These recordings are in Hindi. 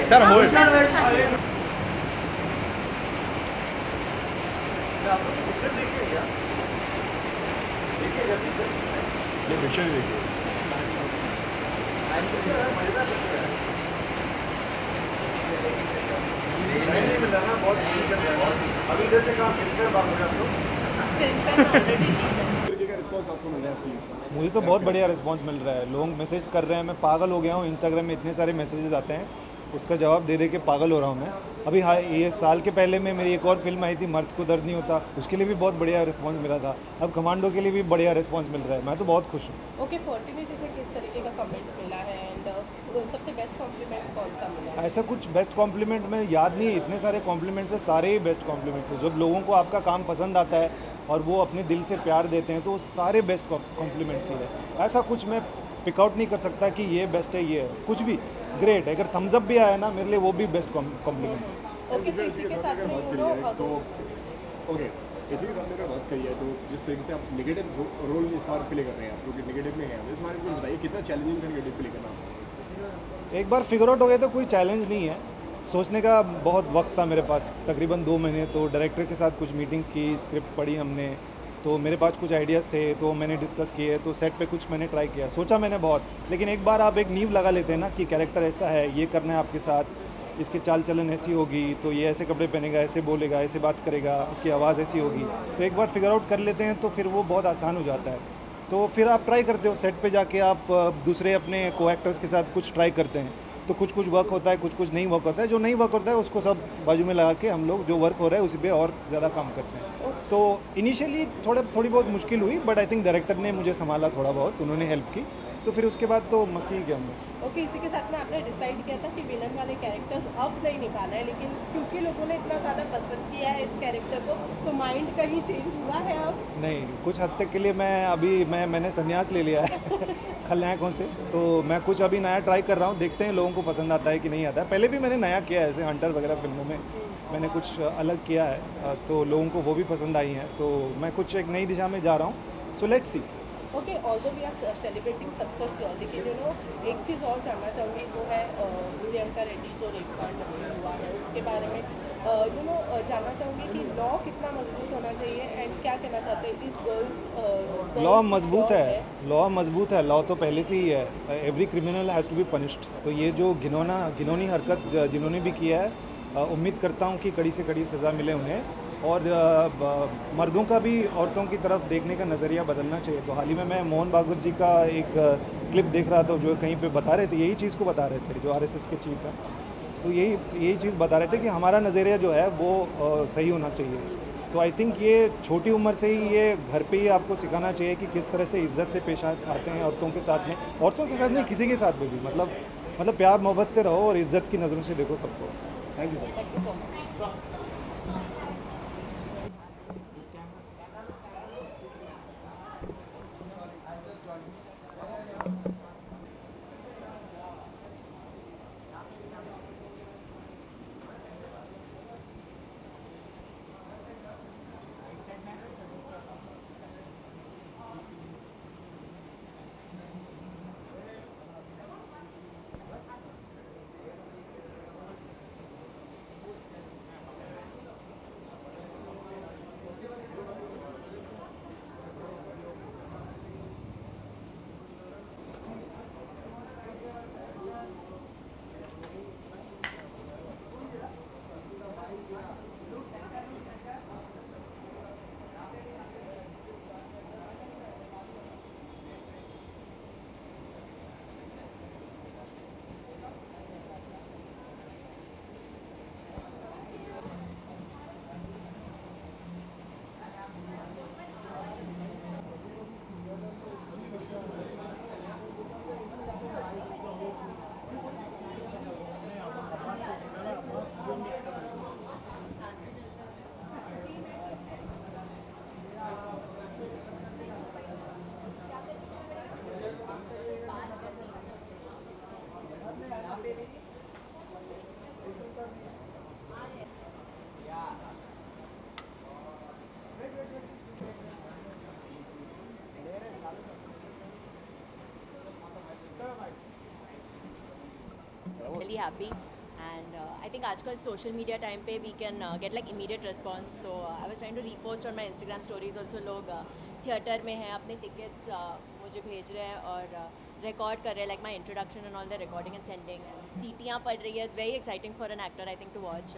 सर होल्ड पिक्चर देखिए क्या? देखिए क्या पिक्चर? ये पिक्चर ही देखिए मजेदार पिक्चर है। नहीं मिला ना, बहुत दिक्कत है। अभी इधर से कहाँ फिल्म बात हो रहे आप लोग? मुझे तो बहुत बढ़िया रिस्पांस मिल रहा है, लोग मैसेज कर रहे हैं, मैं पागल हो गया हूँ। इंस्टाग्राम में इतने सारे मैसेजेस आते हैं, उसका जवाब दे दे के पागल हो रहा हूँ मैं। अभी हाँ, ये साल के पहले में मेरी एक और फिल्म आई थी, मर्द को दर्द नहीं होता, उसके लिए भी बहुत बढ़िया रिस्पांस मिला था। अब कमांडो के लिए भी बढ़िया रिस्पांस मिल रहा है, मैं तो बहुत खुश हूँ। ओके, फॉर्टिनिटी से किस तरीके का कमेंट मिला है एंड सबसे बेस्ट कॉम्प्लीमेंट कौन सा मिला है? ऐसा कुछ बेस्ट कॉम्प्लीमेंट में याद नहीं है, इतने सारे कॉम्प्लीमेंट्स हैं, सारे ही बेस्ट कॉम्प्लीमेंट्स हैं। जब लोगों को आपका काम पसंद आता है और वो अपने दिल से प्यार देते हैं तो वो सारे बेस्ट कॉम्प्लीमेंट्स ही है। ऐसा कुछ मैं पिकआउट नहीं कर सकता कि ये बेस्ट है, ये है कुछ भी ग्रेट है। अगर थम्स अप भी आया ना मेरे लिए, वो भी बेस्ट कॉम्प्लीमेंट। ओके, सो इसी के साथ में तो ओके इसी के साथ में अगर बात करी है तो जिस तरीके से आप नेगेटिव रोल इस बार प्ले कर रहे हैं, आप लोग नेगेटिव में हैं, इस बारे में कुछ बताइए कितना चैलेंजिंग था नेगेटिव प्ले करना? एक बार फिगर आउट हो गया तो कोई चैलेंज नहीं है। सोचने का बहुत वक्त था मेरे पास, तकरीबन 2 महीने। तो डायरेक्टर के साथ कुछ मीटिंग्स की, स्क्रिप्ट पढ़ी हमने, तो मेरे पास कुछ आइडियाज़ थे तो मैंने डिस्कस किए। तो सेट पे कुछ मैंने ट्राई किया, सोचा मैंने बहुत। लेकिन एक बार आप एक नींव लगा लेते हैं ना कि कैरेक्टर ऐसा है, ये करना है आपके साथ, इसके चाल चलन ऐसी होगी, तो ये ऐसे कपड़े पहनेगा, ऐसे बोलेगा, ऐसे बात करेगा, इसकी आवाज़ ऐसी होगी, तो एक बार फिगर आउट कर लेते हैं तो फिर वो बहुत आसान हो जाता है। तो फिर आप ट्राई करते हो, सेट पे जाके आप दूसरे अपने को एक्टर्स के साथ कुछ ट्राई करते हैं, तो कुछ कुछ वर्क होता है, कुछ कुछ नहीं वर्क होता है। जो नहीं वर्क होता है उसको सब बाजू में लगा के हम लोग जो वर्क हो रहा है उसी पे और ज़्यादा काम करते हैं। तो इनिशियली थोड़ी बहुत मुश्किल हुई, बट आई थिंक डायरेक्टर ने मुझे संभाला थोड़ा बहुत, उन्होंने हेल्प की, तो फिर उसके बाद तो मस्ती ही किया हम लोग। ओके, इसी के साथ में आपने डिसाइड किया था कि विलन वाले कैरेक्टर्स अब नहीं निकालना है, लेकिन क्योंकि लोगों ने इतना ज़्यादा पसंद किया है इस कैरेक्टर को, तो माइंड कहीं चेंज हुआ है अब? नहीं, कुछ हद तक के लिए मैंने संन्यास ले लिया है खलनायकों से। तो मैं कुछ अभी नया ट्राई कर रहा हूँ, देखते हैं लोगों को पसंद आता है कि नहीं आता है। पहले भी मैंने नया किया है, ऐसे हंटर वगैरह फिल्मों में मैंने कुछ अलग किया है, तो लोगों को वो भी पसंद आई हैं। तो मैं कुछ एक नई दिशा में जा रहा हूँ, so let's see. Okay, although we are celebrating success here, लेकिन एक चीज़ और जानना चाहूँगी, वो है प्रियंका रेड्डी जो रेपकांड हुआ है उसके बारे में जानना चाहूँगी कि लॉ कितना मजबूत होना चाहिए एंड क्या कहना चाहते हैं इस गर्ल्स लॉ मजबूत है, लॉ मजबूत है, लॉ तो पहले से ही है। Every criminal has to be punished. तो ये जो घिनौनी हरकत जिन्होंने भी किया है, उम्मीद करता हूँ कि कड़ी से कड़ी सज़ा मिले उन्हें। और मर्दों का भी औरतों की तरफ देखने का नज़रिया बदलना चाहिए। तो हाल ही में मैं मोहन भागवत जी का एक क्लिप देख रहा था, जो कहीं पे बता रहे थे, यही चीज़ को बता रहे थे, जो आरएसएस के चीफ हैं। तो यही चीज़ बता रहे थे कि हमारा नज़रिया जो है वो सही होना चाहिए। तो आई थिंक ये छोटी उम्र से ही ये घर पे ही आपको सिखाना चाहिए कि किस तरह से इज़्ज़त से पेश आते हैं औरतों के साथ में, औरतों के साथ नहीं, किसी के साथ में भी। मतलब प्यार मोहब्बत से रहो और इज़्ज़त की नज़रों से देखो सबको। Thank you sir. Thank you so much. really happy. And I think आजकल social media time पे we can get like immediate response. तो I was trying to repost on my Instagram stories also. लोग थिएटर में हैं, अपने tickets मुझे भेज रहे हैं और record कर रहे हैं, like my introduction and all the recording and sending. सीटियाँ पड़ रही है, very exciting for an actor I think to watch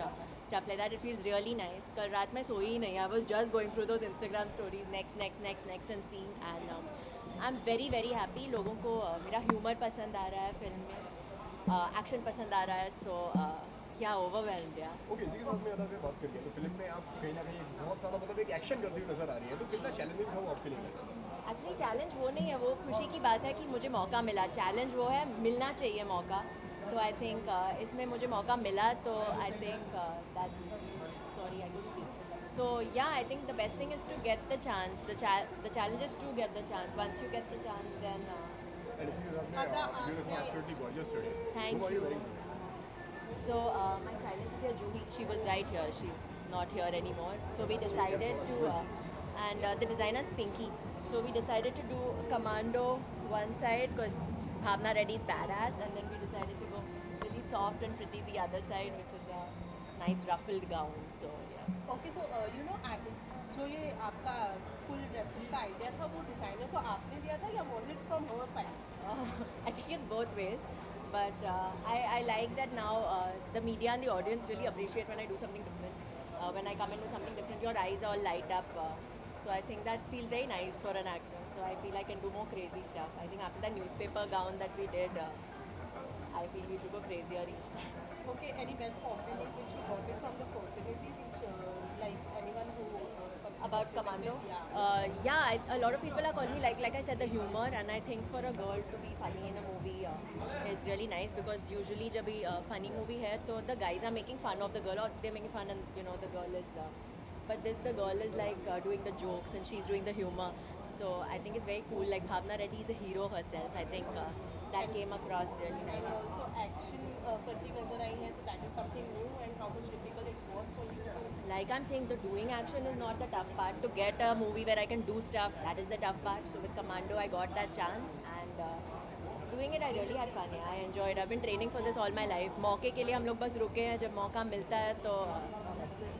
stuff like that. It feels really nice. कल रात मैं सोई ही नहीं. I was just going through those Instagram stories, next and seeing, and I'm very very happy. लोगों को मेरा humor पसंद आ रहा है फिल्म में, एक्शन पसंद आ रहा है. सो क्या ओवरवेल्म्ड या ओके, इसी के साथ में अदा से बात करिए तो फिल्म में आप कहीं ना कहीं बहुत सारा मतलब एक एक्शन करती हुई नजर आ रही है, तो कितना चैलेंजिंग था वो आपके लिए? एक्चुअली चैलेंज वो नहीं है, वो खुशी की बात है कि मुझे मौका मिला. चैलेंज वो है मिलना चाहिए मौका. तो आई थिंक इसमें मुझे मौका मिला, तो I think that's sorry I don't see. So yeah, I think the best thing is to get the chance. The challenge is to get the chance. Once you get the chance, then and इसी के साथ में you look absolutely gorgeous today. Thank Who are you. wearing? So my stylist is here, Juhi. She was right here. She's not here anymore. So we decided to, and the designer is Pinky. So we decided to do Commando one side because Bhavna Reddy is badass, and then we decided to go really soft and pretty the other side, which is a nice ruffled gown. So yeah. Okay, so you know जो ये आपका फुल ड्रेसिंग का आइडिया था वो डिज़ाइनर को आपने दिया था या was it from her side? I think it's both ways, but I like that now the media and the audience really appreciate when I do something different. When I come in with something different, your eyes all light up. So I think that feels very nice for an actor. So I feel I can do more crazy stuff. I think after that newspaper gown that we did, I feel we should go crazier each time. Okay, any best compliment which you got it from the fertility which like anyone who About Commando? Yeah. Yeah, a lot of people are calling me, like I said, the humor, and I think for a girl to be funny in a movie is really nice, because usually जब भी funny movie है तो the guys are making fun of the girl, or they're making fun and you know the girl is but the girl is like doing the jokes and she's doing the humor. So I think it's very cool. Like Bhavna Reddy is a hero herself. I think that came across really and nice. Also action करती नजर आई है, तो that is something new and how much difficult it was for you? Like I'm saying, the doing action is not the tough part. To get a movie where I can do stuff, that is the tough part. So with Commando, I got that chance, and doing it, I really had fun. Yeah, I enjoyed. I've been training for this all my life. मौके के लिए हम लोग बस रुके हैं, जब मौका मिलता है तो that's it.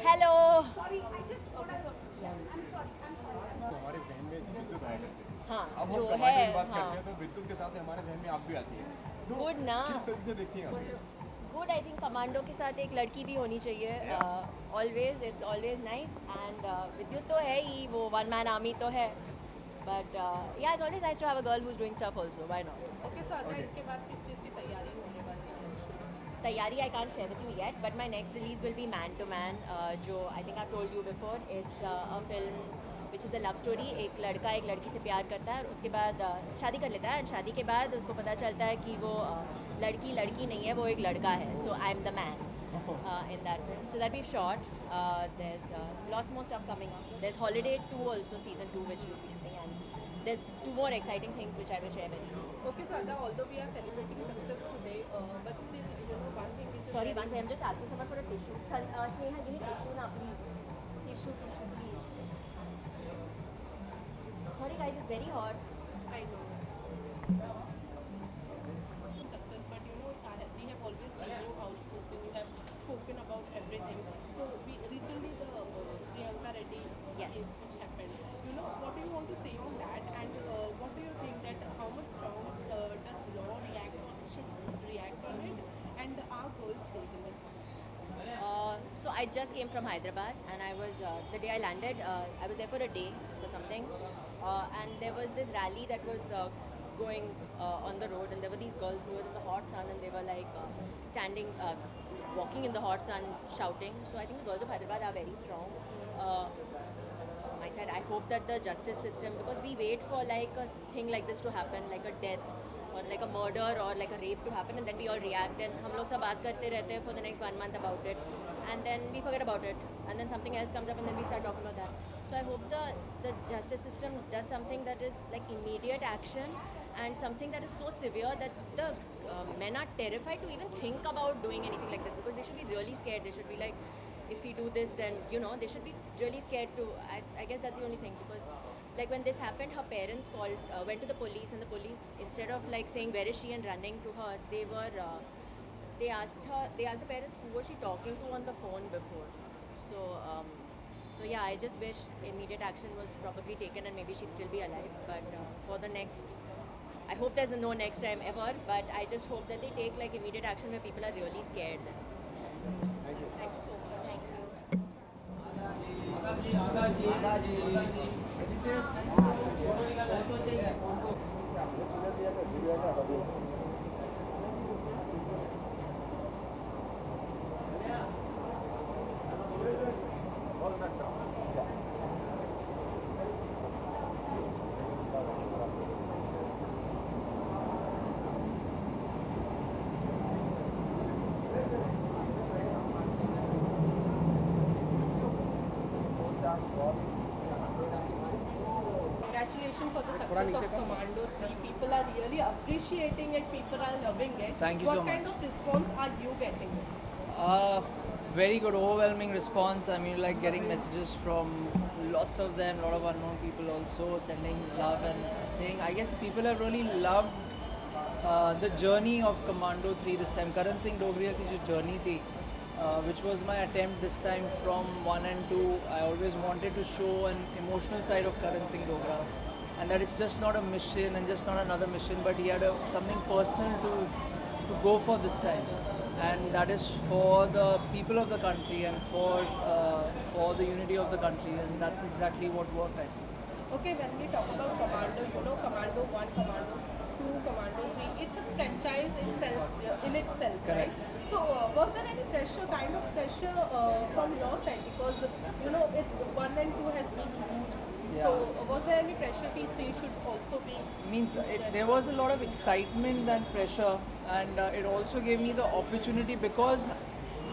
Hello. तो हमारे जहन में विद्युत आया करते हैं. हाँ, अब जो हम है, टमाटर की बात हाँ. करते हैं तो विद्युत के साथ हमारे जहन में आप भी आती है. तो Good ना. किस तरीके से देखती हैं आप? गुड. आई थिंक कमांडो के साथ एक लड़की भी होनी चाहिए. Always it's always nice. And विद्युत तो है ही, वो वन मैन आर्मी तो है, बट या it's always nice to have a girl who is doing stuff also. Why not? Okay, so Adah इसके बाद किस चीज़ की तैयारी होने वाली है? तैयारी I can't share with you yet, but my next release will be man to man, जो I think I told you before. It's a film which is a love story. एक लड़का एक लड़की से प्यार करता है और उसके बाद शादी कर लेता है, एंड शादी के बाद उसको पता चलता है कि वो लड़की नहीं है, वो एक लड़का है. So I am the man in that film. So that we've shot. There's lots more stuff coming up. There's Holiday 2 also, season 2, which we'll be shooting, and there's 2 more exciting things which I will share very soon. Okay, so Ada, although we are celebrating success today, but still, you know, one thing which is Sorry, once I'm just asking someone for a tissue. Sneha, give me tissue now, please. Tissue, please. Sorry guys, it's very hot. I know. Success, but you know, we have always seen you outspoken. You have spoken about everything. So we recently the Priyanka Reddy Yes. case which happened. You know, what do you want to say on that? And what do you think that how much strong does law should react on it? And are girls safe in this? So I just came from Hyderabad, and I was the day I landed, I was there for a day for something, and there was this rally that was going on the road, and there were these girls who were in the hot sun, and they were like standing, walking in the hot sun, shouting. So I think the girls of Hyderabad are very strong. I said I hope that the justice system, because we wait for like a thing like this to happen, like a death or like a murder or like a rape to happen, and then we all react. Then हम लोग सब बात करते रहते हैं for the next 1 month about it, and then we forget about it, and then something else comes up, and then we start talking about that. So I hope the justice system does something that is like immediate action, and something that is so severe that the men are terrified to even think about doing anything like this, because they should be really scared. They should be like, if we do this, then you know they should be really scared to. I guess that's the only thing, because like when this happened, her parents went to the police, and the police, instead of like saying where is she and running to her, they were they asked the parents who was she talking to on the phone before. So so yeah, I just wish immediate action was probably taken and maybe she'd still be alive. But for the next, I hope there's no next time ever. But I just hope that they take like immediate action where people are really scared. Thank you. Thank you so much. Thank you. Congratulations for the success of Commando 3. People are really appreciating it. People are loving it. Thank you what so kind much. of response are you getting? Very good, overwhelming response. I mean, like getting messages from lots of them, a lot of unknown people also sending love and thing. I guess people have really loved the journey of Commando 3 this time. Karan Singh Dogriya ki jo journey thi, which was my attempt this time from 1 and 2. I always wanted to show an emotional side of Karan Singh Dogra, and that it's just not a mission and just not another mission, but he had something personal to go for this time, and that is for the people of the country and for the unity of the country, and that's exactly what worked, I think. Okay, when we talk about Commando, you know Commando 1, Commando 2, Commando 3, it's a franchise in itself, Correct. right? So was there any pressure, kind of pressure from your side? Because, you know, it's 1 and 2 has been huge. Yeah. So was there any pressure that 3 should also be? Means there was a lot of excitement and pressure, and it also gave me the opportunity because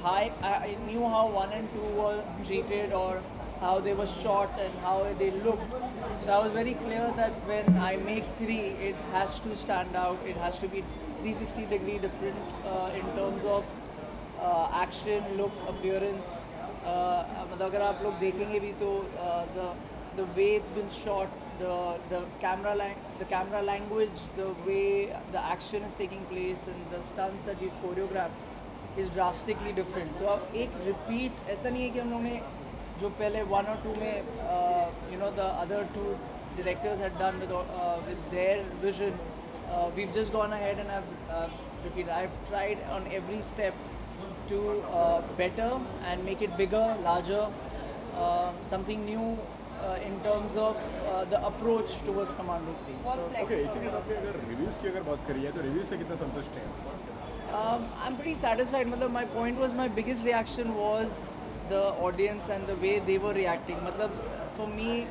I knew how 1 and 2 were treated or how they were shot and how they looked. So I was very clear that when I make 3, it has to stand out. It has to be 360-degree different in terms of action, look, appearance. मतलब अगर आप लोग देखेंगे भी तो the way it's been shot, the camera language, the way the action is taking place, and the stunts that we've choreographed is drastically different. तो अब एक repeat ऐसा नहीं है कि हम लोगों ने जो पहले 1 और 2 में you know the other 2 directors had done with their vision. We've just gone ahead and I've tried on every step to better and make it bigger, larger, something new in terms of the approach towards Commando 3. What's next? Okay, from इसी के your साथ में side? अगर रिव्यूज़ की अगर बात करिए तो रिव्यूज़ से कितना संतुष्ट हैं? I'm pretty satisfied. मतलब my point was, my biggest reaction was the audience and the way they were reacting. मतलब for me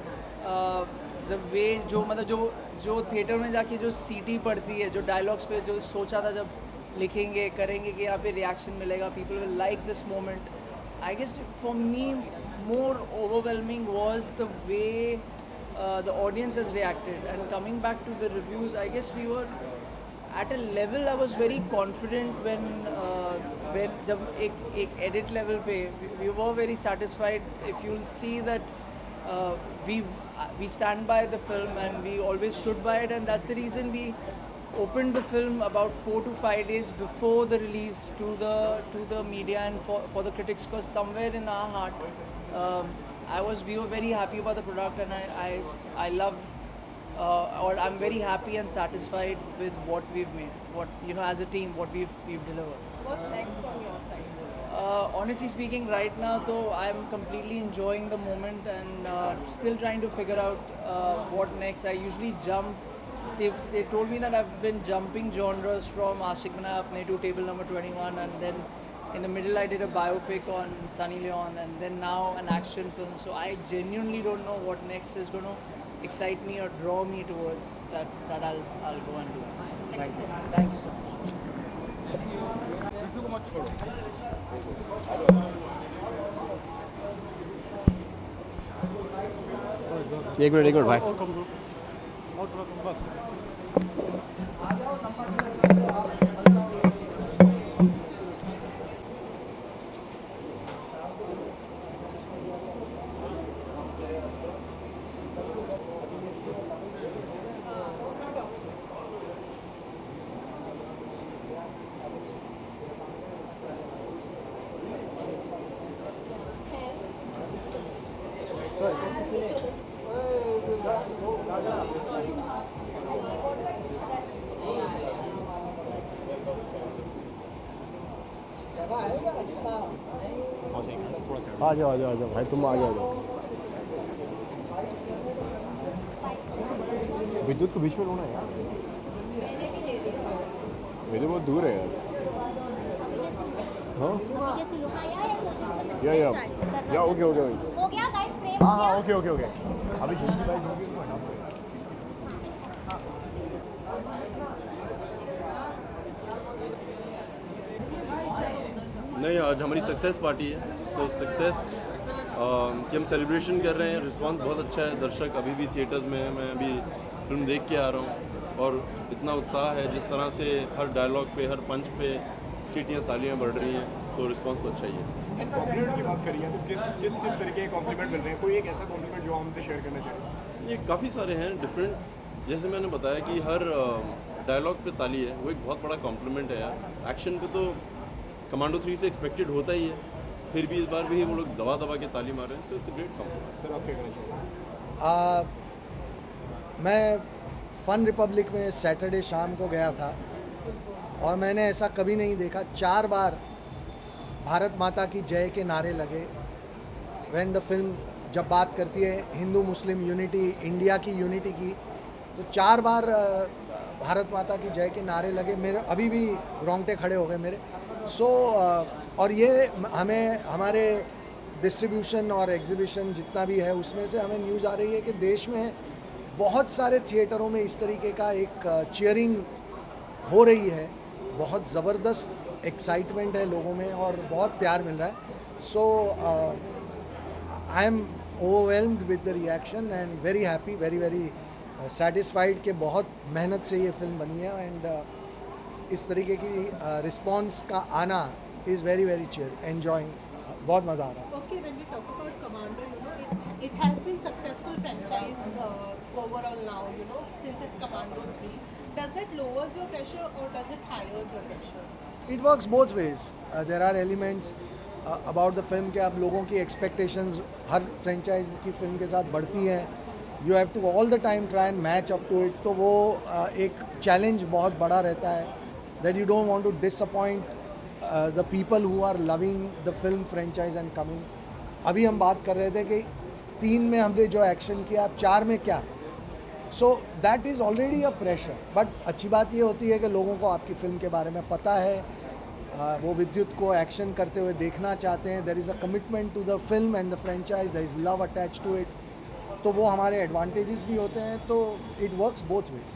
the way जो थिएटर में जाके जो सीटी पड़ती है, जो डायलॉग्स पे जो सोचा था जब लिखेंगे करेंगे कि यहाँ पे रिएक्शन मिलेगा, people will like this moment. I guess for me more overwhelming was the way the audience has reacted. And coming back to the reviews, I guess we were at a level I was very confident when जब एक edit level पे we were very satisfied. If you'll see that we stand by the film and we always stood by it, and that's the reason we opened the film about 4 to 5 days before the release to the media and for the critics, because somewhere in our heart we were very happy about the product, and I love or I'm very happy and satisfied with what we've made, what, you know, as a team, what we've delivered. What's next from your side? Honestly speaking, right now, though, I'm completely enjoying the moment and still trying to figure out what next. I usually jump. They told me that I've been jumping genres from Aashiq Bana Apne to Table Number 21, and then in the middle I did a biopic on Sunny Leon, and then now an action film. So I genuinely don't know what next is going to excite me or draw me towards that I'll go and do. Thank you so much. Review को मत छोड़ो। एक मिनट भाई। आ जाओ भाई, तुम आ जाओ। विद्युत को बीच में रोना है यार, मेरे बहुत दूर है यार। हाँ या ओके हो गया गाइस, फ्रेम हाँ ओके अभी झुमकी भाई होगी उनको हटा दो। नहीं, आज हमारी सक्सेस पार्टी है। सो सक्सेस कि हम सेलिब्रेशन कर रहे हैं। रिस्पांस बहुत अच्छा है, दर्शक अभी भी थिएटर्स में है। मैं अभी फिल्म देख के आ रहा हूँ और इतना उत्साह है, जिस तरह से हर डायलॉग पे, हर पंच पे सीटियाँ तालियाँ बढ़ रही हैं, तो रिस्पांस तो अच्छा ही है। कॉम्प्लीमेंट की बात करिए तो किस तरीके के कॉम्प्लीमेंट मिल रहे हैं? कोई एक ऐसा कॉम्प्लीमेंट जो हमसे शेयर करना चाहिए? ये काफ़ी सारे हैं डिफरेंट। जैसे मैंने बताया कि हर डायलॉग पे ताली है, वो एक बहुत बड़ा कॉम्प्लीमेंट है यार। एक्शन पे तो कमांडो 3 से एक्सपेक्टेड होता ही है, फिर भी इस बार भी वो लोग दबा के ताली मार रहे हैं। So it's a great compliment. Sir आप क्या कहना चाहिए? मैं फ़न रिपब्लिक में सैटरडे शाम को गया था और मैंने ऐसा कभी नहीं देखा, 4 बार भारत माता की जय के नारे लगे। व्हेन द फिल्म जब बात करती है हिंदू मुस्लिम यूनिटी, इंडिया की यूनिटी की, तो 4 बार भारत माता की जय के नारे लगे। मेरे अभी भी रोंगटे खड़े हो गए मेरे। और ये हमें हमारे डिस्ट्रीब्यूशन और एग्जीबिशन जितना भी है उसमें से हमें न्यूज़ आ रही है कि देश में बहुत सारे थिएटरों में इस तरीके का एक चीयरिंग हो रही है। बहुत ज़बरदस्त एक्साइटमेंट है लोगों में और बहुत प्यार मिल रहा है। So I am overwhelmed with the reaction and very happy, very satisfied कि बहुत मेहनत से ये फिल्म बनी है एंड इस तरीके की रिस्पांस का आना इज़ वेरी चीयर एन्जॉइंग। बहुत मज़ा आ रहा है। Okay, when we talk about Commando, it has been successful franchise overall now, since it's Commando 3. Does that lowers your pressure or does it higher your pressure? It works both ways. There are elements about the film कि अब लोगों की expectations हर franchise की फिल्म के साथ बढ़ती हैं। You have to all the time try and match up to it. तो वो एक challenge बहुत बड़ा रहता है that you don't want to disappoint the people who are loving the film franchise and coming. अभी हम बात कर रहे थे कि 3 में हमने जो एक्शन किया, अब 4 में क्या? So that is already a pressure. But अच्छी बात ये होती है कि लोगों को आपकी फ़िल्म के बारे में पता है, वो विद्युत को एक्शन करते हुए देखना चाहते हैं। There is a commitment to the film and the franchise, there is love attach to it. तो वो हमारे एडवांटेजेस भी होते हैं, तो it works both ways.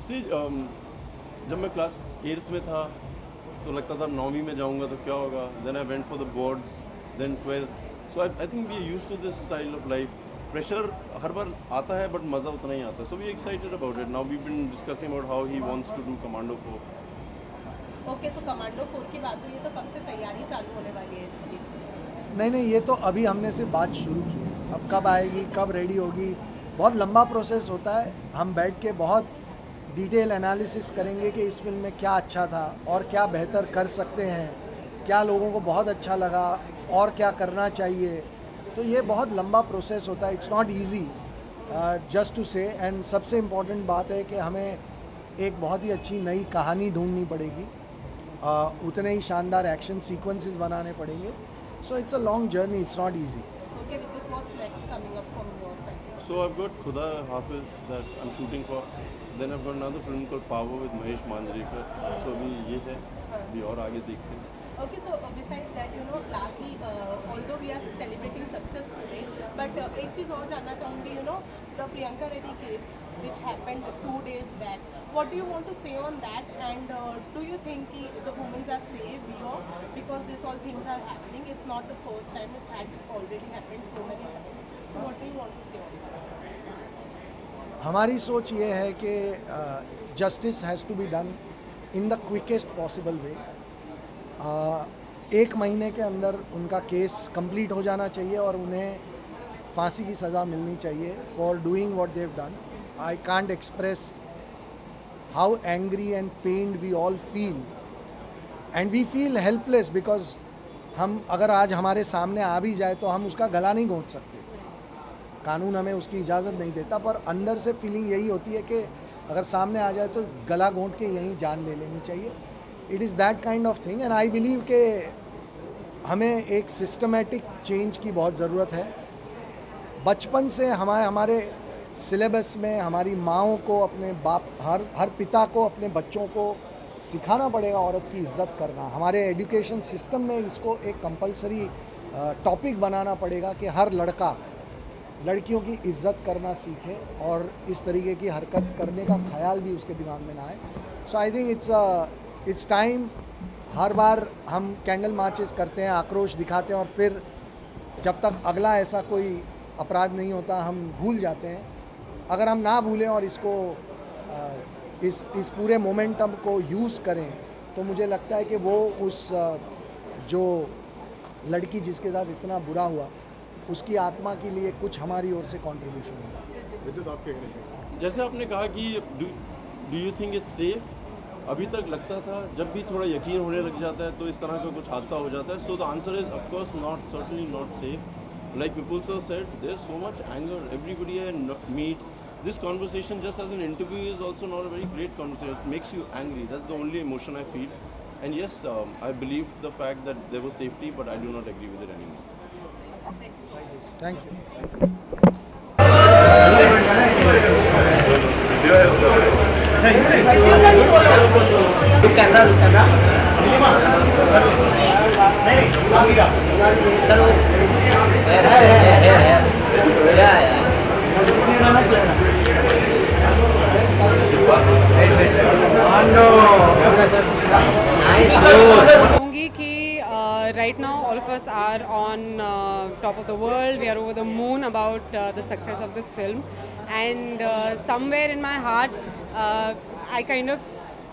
See जब मैं क्लास 8th में था तो लगता था 9वीं में जाऊंगा तो क्या होगा। Then I went for the boards, then 12th। So I think we are used to this style of life. Pressure हर बार आता है बट मज़ा उतना ही आता है। So we excited about it. Now we been discussing about how he wants to do Commando 4। Okay, so Commando 4 की बात हुई है तो कब से तैयारी चालू होने वाली है इसकी? नहीं, ये तो अभी हमने से बात शुरू की है। अब कब आएगी, कब रेडी होगी, बहुत लंबा प्रोसेस होता है। हम बैठ के बहुत डिटेल एनालिसिस करेंगे कि इस फिल्म में क्या अच्छा था और क्या बेहतर कर सकते हैं, क्या लोगों को बहुत अच्छा लगा और क्या करना चाहिए। तो ये बहुत लंबा प्रोसेस होता है। It's not easy just to say. And सबसे इम्पॉर्टेंट बात है कि हमें एक बहुत ही अच्छी नई कहानी ढूंढनी पड़ेगी, उतने ही शानदार एक्शन सीक्वेंसेस बनाने पड़ेंगे। सो it's a long journey, it's not easy. Okay, because what's next coming up from your side? So I've got Khuda Hafiz that I'm shooting for. Then I've got another film called Power with Mahesh Manjrekar. So अभी ये है, अभी और आगे देखते हैं। Okay, so besides that, lastly, although we are celebrating success today, but एक चीज़ और जानना चाहूँगी, the Priyanka Reddy case which happened 2 days back. What do you want to say on that? And do you think the women are safe here because these all things are happening? It's not the first time; it had already happened so many times. So what do you want to say on that? हमारी सोच ये है कि justice has to be done in the quickest possible way. 1 महीने के अंदर उनका केस कंप्लीट हो जाना चाहिए और उन्हें फांसी की सज़ा मिलनी चाहिए for doing what they have done. I can't express how angry and pained we all feel and we feel helpless because हम अगर आज हमारे सामने आ भी जाए तो हम उसका गला नहीं घोंट सकते, कानून हमें उसकी इजाज़त नहीं देता। पर अंदर से फीलिंग यही होती है कि अगर सामने आ जाए तो गला घोंट के यहीं जान ले लेनी चाहिए। It is that kind of thing and I believe के हमें एक सिस्टमेटिक चेंज की बहुत ज़रूरत है। बचपन से हमारे सिलेबस में हमारी माँओं को, अपने बाप, हर पिता को अपने बच्चों को सिखाना पड़ेगा औरत की इज़्ज़त करना। हमारे एजुकेशन सिस्टम में इसको एक कंपलसरी टॉपिक बनाना पड़ेगा कि हर लड़का लड़कियों की इज़्ज़त करना सीखे और इस तरीके की हरकत करने का ख्याल भी उसके दिमाग में ना आए। सो आई थिंक इट्स टाइम। हर बार हम कैंडल मार्चेस करते हैं, आक्रोश दिखाते हैं और फिर जब तक अगला ऐसा कोई अपराध नहीं होता हम भूल जाते हैं। अगर हम ना भूलें और इसको इस पूरे मोमेंटम को यूज़ करें तो मुझे लगता है कि वो उस जो लड़की जिसके साथ इतना बुरा हुआ उसकी आत्मा के लिए कुछ हमारी ओर से कंट्रीब्यूशन होगा। विद्युत आप क्या कहना चाहेंगे? जैसे आपने कहा कि do you think it's safe, अभी तक लगता था जब भी थोड़ा यकीन होने लग जाता है तो इस तरह का कुछ हादसा हो जाता है। So the answer is of course not, certainly not safe. Like Vipul sir said, there's so much anger. Everybody I meet, this conversation just as an interview is also not a very great conversation. It makes you angry. That's the only emotion I feel. And yes, I believe the fact that there was safety, but I do not agree with it anymore. Thank you. कहूँगी कि right now all of us are on top of the world. We are over the moon about the success of this film, and somewhere in my heart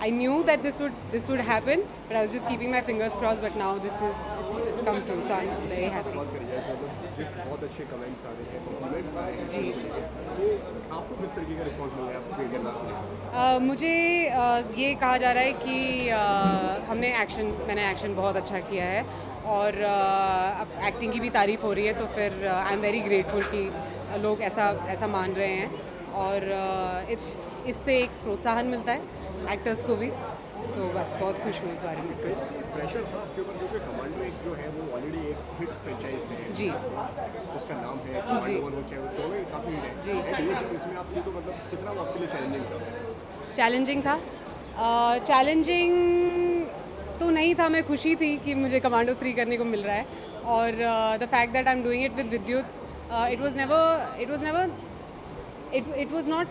I knew that this would happen, but I was just keeping my fingers crossed. But now it's come true, so I'm very happy. बात करी जाए तो जिस बहुत अच्छे कमेंट्स आ रहे हैं, कमेंट्स आ रहे हैं, जी। तो आपको किस तरीके का रिस्पॉन्स मिल रहा है आपके किरदार में? मुझे ये कहा जा रहा है कि मैंने एक्शन बहुत अच्छा किया है और अब एक्टिंग की भी तारीफ़ हो रही है, तो फिर आई एम वेरी ग्रेटफुल कि लोग ऐसा मान रहे हैं और इससे एक प्रोत्साहन मिलता है एक्टर्स को भी, तो बस बहुत खुश हूँ इस बारे में। प्रेशर था आपके ऊपर क्योंकि कमांडो एक जो है वो ऑलरेडी एक हिट फ्रेंचाइज है जी, उसका नाम है जी। कमांडो 1 हो चाहे वो दोनों ही काफ़ी हिट है जी। इसमें आप थी तो मतलब कितना वो आपके लिए चैलेंजिंग चैलेंजिंग था? था। चैलेंजिंग तो नहीं था, मैं खुशी थी कि मुझे कमांडो 3 करने को मिल रहा है और the fact that I am doing it with विद्युत, it was not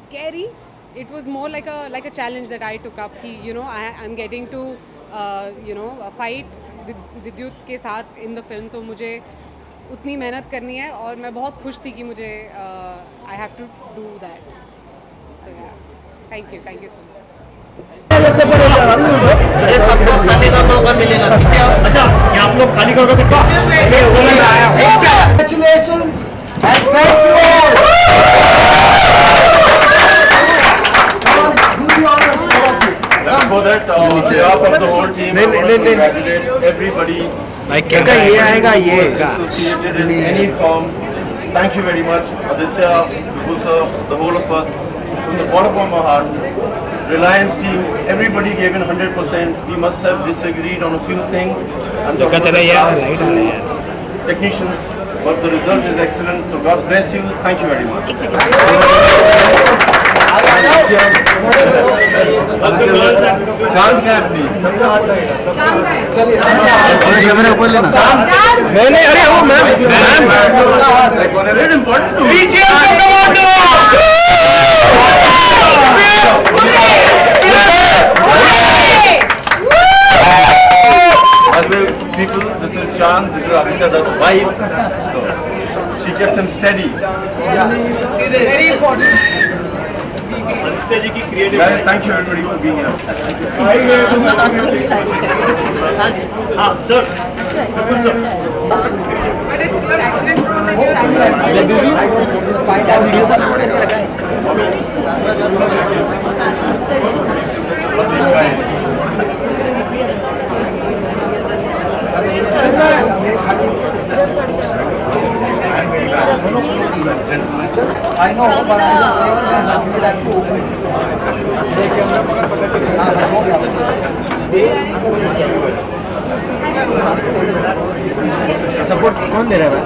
scary. It was more like a challenge that I took up कि I'm getting to fight with विद्युत के साथ in the film, तो मुझे उतनी मेहनत करनी है और मैं बहुत खुश थी कि मुझे I have to do that. So yeah, thank you so much. सबको खाने का मौका मिलेगा। पीछे आओ। अच्छा, ये आप लोग खाली करोगे तो Congratulations and thank you all. Do the honors, all of you. For that, on behalf of the whole team, I want to congratulate everybody ये आएगा ये associated in any form. Thank you very much, Aditya, Vipul sir, the whole of us, from the bottom of my heart. Reliance team, everybody gave in 100%. We must have disagreed on a few things, and the technicians, but the result is excellent. So God bless you. Thank you very much. Chand can please. चलिए कैमरे ऊपर लेना। नहीं अरे वो ma'am Very important to people, this is Chand, this is Aditya, that's wife. So she kept him steady. Very important. Aditya ji ki creative. Guys, thank you everybody for being here. Sir. Vipul sir. But if you are accident prone, then you are accident prone. find out अरे ये खाली just I know, but I'm just saying that we will have to open this. Support कौन दे रहा है?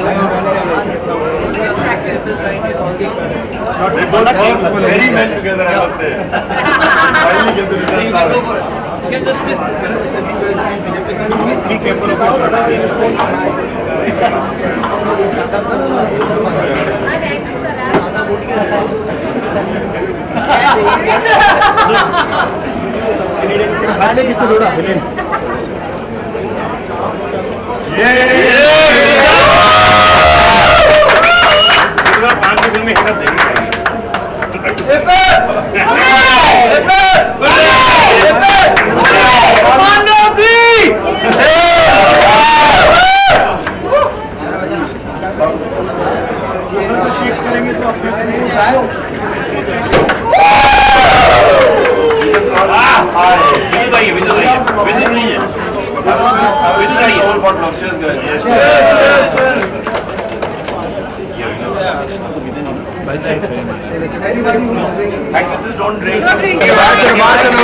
Very well together, I must say. Finally get the results out. You can just twist this. Be careful of your shot. Hi, thank you, Salah. किससे जोड़ा? करेंगे तो अपने Actresses don't drink. Not drinking.